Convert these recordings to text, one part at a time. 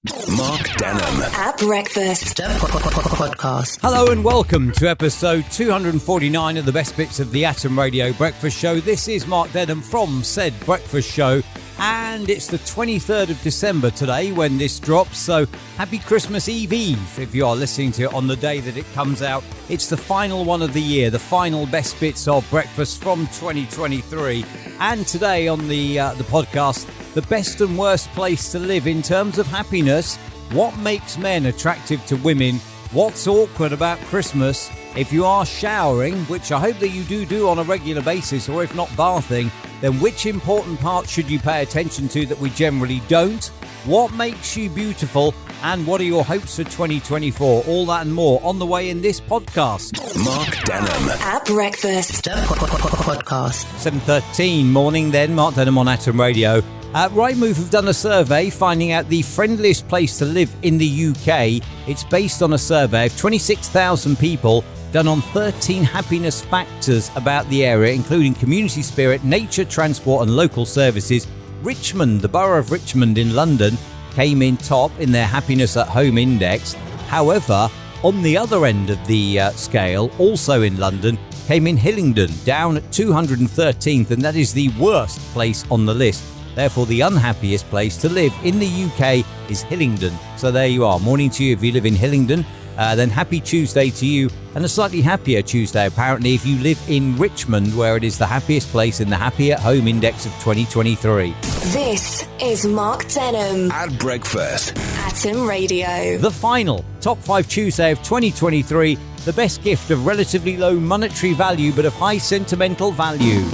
Mark Denholm at breakfast podcast. Hello and welcome to episode 249 of the best bits of the Atom Radio Breakfast Show. This is Mark Denholm from said breakfast show, and it's the 23rd of December today when this drops, so happy Christmas Eve if you are listening to it on the day that it comes out. It's the final one of the year, the final best bits of breakfast from 2023, and today on the podcast, the best and worst place to live in terms of happiness, what makes men attractive to women, what's awkward about Christmas, if you are showering, which I hope that you do on a regular basis, or if not bathing, then which important parts should you pay attention to that we generally don't, what makes you beautiful, and what are your hopes for 2024? All that and more on the way in this podcast. Mark Denholm at breakfast podcast. 7:13 morning then, Mark Denholm on Atom Radio. Rightmove have done a survey finding out the friendliest place to live in the UK. It's based on a survey of 26,000 people done on 13 happiness factors about the area, including community spirit, nature, transport and local services. Richmond, the borough of Richmond in London, came in top in their happiness at home index. However, on the other end of the scale, also in London, came in Hillingdon, down at 213th, and that is the worst place on the list. Therefore, the unhappiest place to live in the UK is Hillingdon. So there you are. Morning to you if you live in Hillingdon. Then happy Tuesday to you, and a slightly happier Tuesday apparently if you live in Richmond, where it is the happiest place in the Happy at Home Index of 2023. This is Mark Denholm at breakfast. Atom Radio. The final Top 5 Tuesday of 2023, the best gift of relatively low monetary value but of high sentimental value.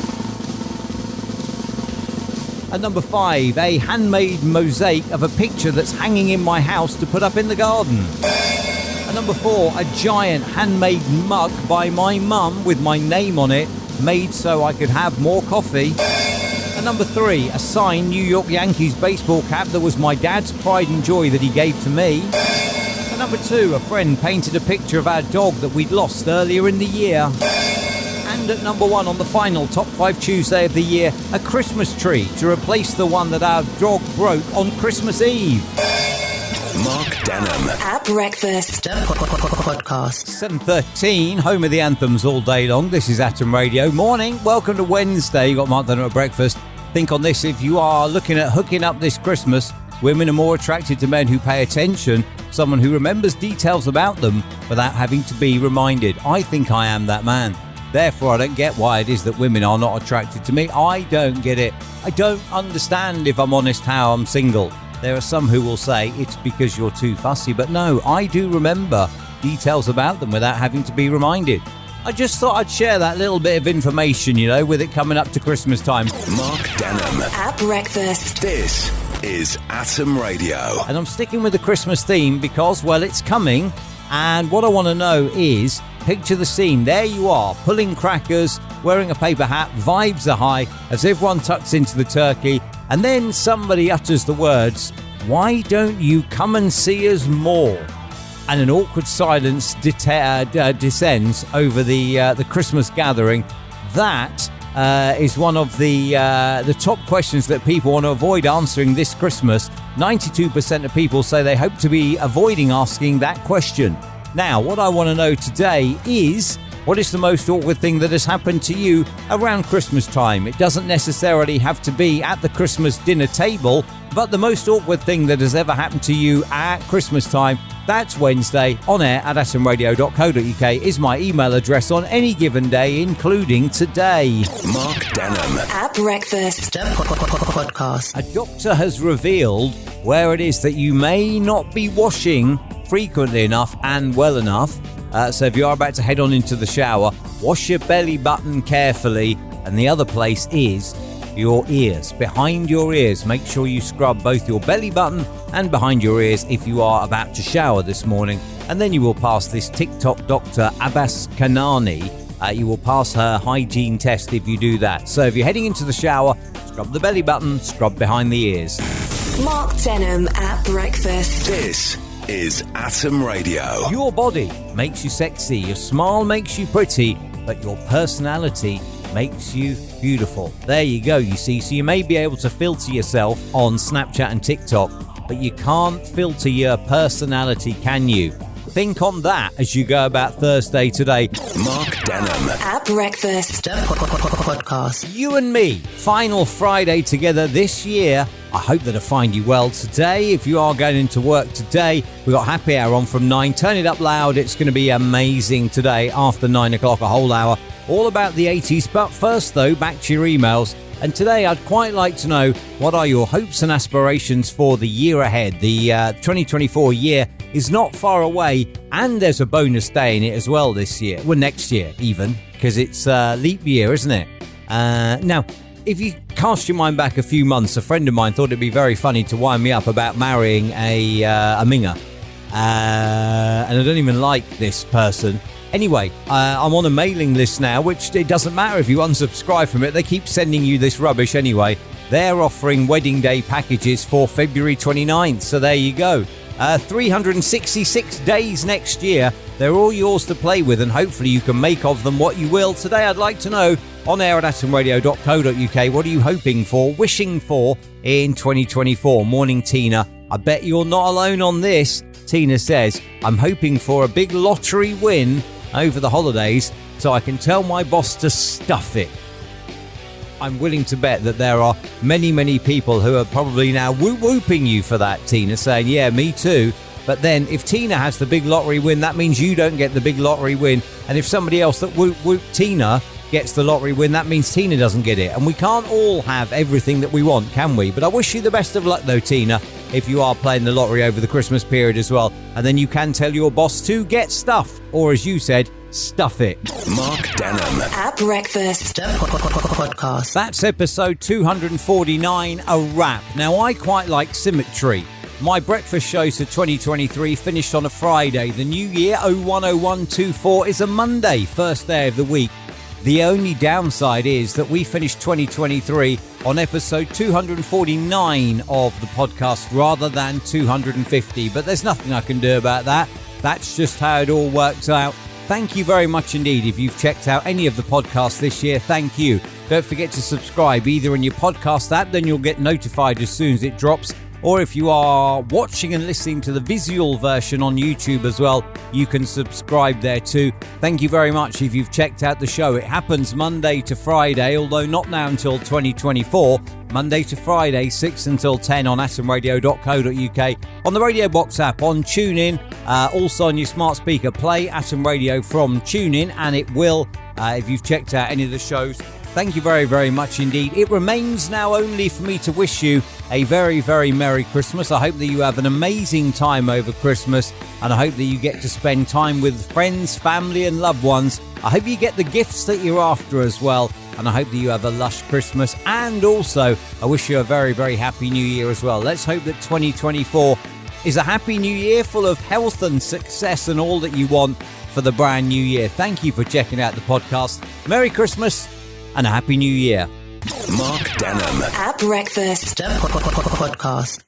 At number 5, a handmade mosaic of a picture that's hanging in my house to put up in the garden. At number 4, a giant handmade mug by my mum with my name on it, made so I could have more coffee. At number 3, a signed New York Yankees baseball cap that was my dad's pride and joy that he gave to me. At number 2, a friend painted a picture of our dog that we'd lost earlier in the year. And at number 1 on the final Top 5 Tuesday of the year, a Christmas tree to replace the one that our dog broke on Christmas Eve. Mark Denholm at breakfast podcast. 7:13, home of the anthems all day long. This is Atom Radio. Morning, welcome to Wednesday. You got Mark Denholm at breakfast. Think on this: if you are looking at hooking up this Christmas, women are more attracted to men who pay attention, someone who remembers details about them without having to be reminded. I think I am that man. Therefore, I don't get why it is that women are not attracted to me. I don't get it. I don't understand, if I'm honest, how I'm single. There are some who will say it's because you're too fussy, but no, I do remember details about them without having to be reminded. I just thought I'd share that little bit of information, with it coming up to Christmas time. Mark Denholm at breakfast. This is Atom Radio. And I'm sticking with the Christmas theme because, well, it's coming. And what I want to know is, picture the scene. There you are, pulling crackers, wearing a paper hat, vibes are high as everyone tucks into the turkey, and then somebody utters the words, "Why don't you come and see us more?" And an awkward silence descends over the Christmas gathering. That is one of the top questions that people want to avoid answering this Christmas. 92% of people say they hope to be avoiding asking that question. Now, what I want to know today is, what is the most awkward thing that has happened to you around Christmas time? It doesn't necessarily have to be at the Christmas dinner table, but the most awkward thing that has ever happened to you at Christmas time, that's Wednesday, on air at atomradio.co.uk is my email address on any given day, including today. Mark Denholm at breakfast podcast. A doctor has revealed where it is that you may not be washing frequently enough and well enough. So if you are about to head on into the shower, wash your belly button carefully. And the other place is your ears, behind your ears. Make sure you scrub both your belly button and behind your ears if you are about to shower this morning. And then you will pass this TikTok doctor, Abbas Kanani. You will pass her hygiene test if you do that. So if you're heading into the shower, scrub the belly button, scrub behind the ears. Mark Denholm at breakfast. This is Atom Radio. Your body makes you sexy, your smile makes you pretty, but your personality makes you beautiful. There you go, you see. So you may be able to filter yourself on Snapchat and TikTok, but you can't filter your personality, can you? Think on that as you go about Thursday today. Mark Denham. At breakfast. Podcast. You and me, final Friday together this year. I hope that I find you well today. If you are going into work today, we've got happy hour on from 9. Turn it up loud. It's going to be amazing today after 9 o'clock, a whole hour, all about the 80s. But first, though, back to your emails. And today I'd quite like to know, what are your hopes and aspirations for the year ahead? The 2024 year is not far away, and there's a bonus day in it as well this year. Well, next year even, because it's leap year, isn't it? Now, if you cast your mind back a few months, a friend of mine thought it'd be very funny to wind me up about marrying a minger. And I don't even like this person. Anyway, I'm on a mailing list now, which it doesn't matter if you unsubscribe from it. They keep sending you this rubbish anyway. They're offering wedding day packages for February 29th. So there you go. 366 days next year. They're all yours to play with, and hopefully you can make of them what you will. Today, I'd like to know, on air at atomradio.co.uk, what are you hoping for, wishing for in 2024? Morning, Tina. I bet you're not alone on this. Tina says, I'm hoping for a big lottery win over the holidays so I can tell my boss to stuff it. I'm willing to bet that there are many, many people who are probably now whooping you for that, Tina, saying, yeah, me too. But then if Tina has the big lottery win, that means you don't get the big lottery win. And if somebody else that whoop Tina gets the lottery win, that means Tina doesn't get it. And we can't all have everything that we want, can we? But I wish you the best of luck, though, Tina, if you are playing the lottery over the Christmas period as well. And then you can tell your boss to get stuffed, or as you said, stuff it. Mark Denham. At breakfast. Podcast. That's episode 249, a wrap. Now, I quite like symmetry. My breakfast shows for 2023 finished on a Friday. The new year, 010124, is a Monday, first day of the week. The only downside is that we finished 2023 on episode 249 of the podcast rather than 250. But there's nothing I can do about that. That's just how it all works out. Thank you very much indeed. If you've checked out any of the podcasts this year, thank you. Don't forget to subscribe either in your podcast app, then you'll get notified as soon as it drops. Or if you are watching and listening to the visual version on YouTube as well, you can subscribe there too. Thank you very much if you've checked out the show. It happens Monday to Friday, although not now until 2024. Monday to Friday, 6 until 10 on atomradio.co.uk, on the Radio Box app, on TuneIn, also on your smart speaker. Play Atom Radio from TuneIn, and it will, if you've checked out any of the shows. Thank you very, very much indeed. It remains now only for me to wish you a very, very Merry Christmas. I hope that you have an amazing time over Christmas, and I hope that you get to spend time with friends, family and loved ones. I hope you get the gifts that you're after as well, and I hope that you have a lush Christmas, and also I wish you a very, very happy new year as well. Let's hope that 2024 is a happy new year full of health and success and all that you want for the brand new year. Thank you for checking out the podcast. Merry Christmas and a happy new year. Mark Denham. At breakfast. Podcast.